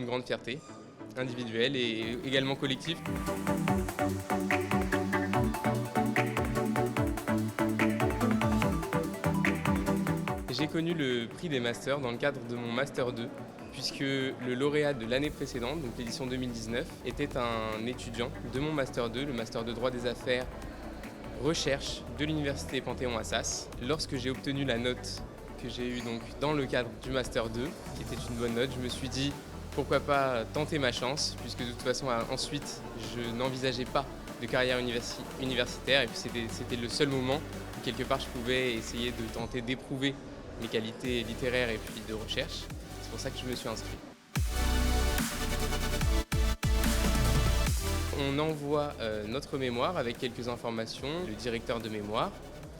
grande fierté, individuelle et également collective. J'ai connu le prix des masters dans le cadre de mon Master 2, puisque le lauréat de l'année précédente, donc l'édition 2019, était un étudiant de mon Master 2, le Master de droit des affaires recherche de l'université Panthéon-Assas. Lorsque j'ai obtenu la note que j'ai eue donc dans le cadre du Master 2, qui était une bonne note, je me suis dit pourquoi pas tenter ma chance, puisque de toute façon ensuite je n'envisageais pas de carrière universitaire, et puis c'était le seul moment où quelque part je pouvais essayer de tenter d'éprouver mes qualités littéraires et puis de recherche. C'est pour ça que je me suis inscrit. On envoie notre mémoire avec quelques informations, le directeur de mémoire,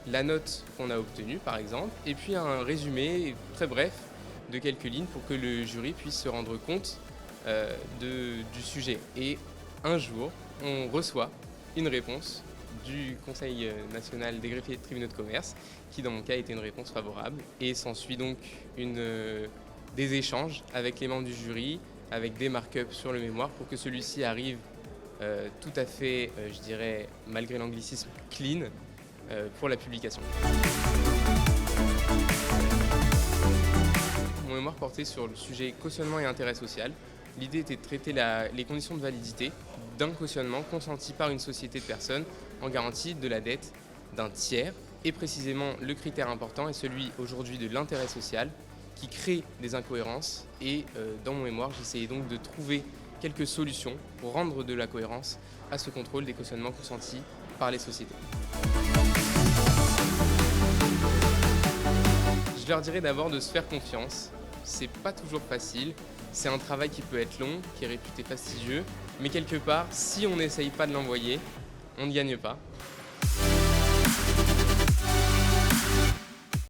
la note qu'on a obtenue par exemple, et puis un résumé très bref de quelques lignes pour que le jury puisse se rendre compte du sujet. Et un jour, on reçoit une réponse du Conseil national des greffiers et tribunaux de commerce, qui dans mon cas était une réponse favorable. Et s'ensuit donc des échanges avec les membres du jury, avec des markups sur le mémoire pour que celui-ci arrive tout à fait, je dirais, malgré l'anglicisme, clean pour la publication. Mon mémoire portait sur le sujet cautionnement et intérêt social. L'idée était de traiter les conditions de validité d'un cautionnement consenti par une société de personnes en garantie de la dette d'un tiers. Et précisément, le critère important est celui aujourd'hui de l'intérêt social qui crée des incohérences. Et dans mon mémoire, j'essayais donc de trouver quelques solutions pour rendre de la cohérence à ce contrôle des cautionnements consentis par les sociétés. Je leur dirais d'abord de se faire confiance. C'est pas toujours facile, c'est un travail qui peut être long, qui est réputé fastidieux, mais quelque part, si on n'essaye pas de l'envoyer, on ne gagne pas.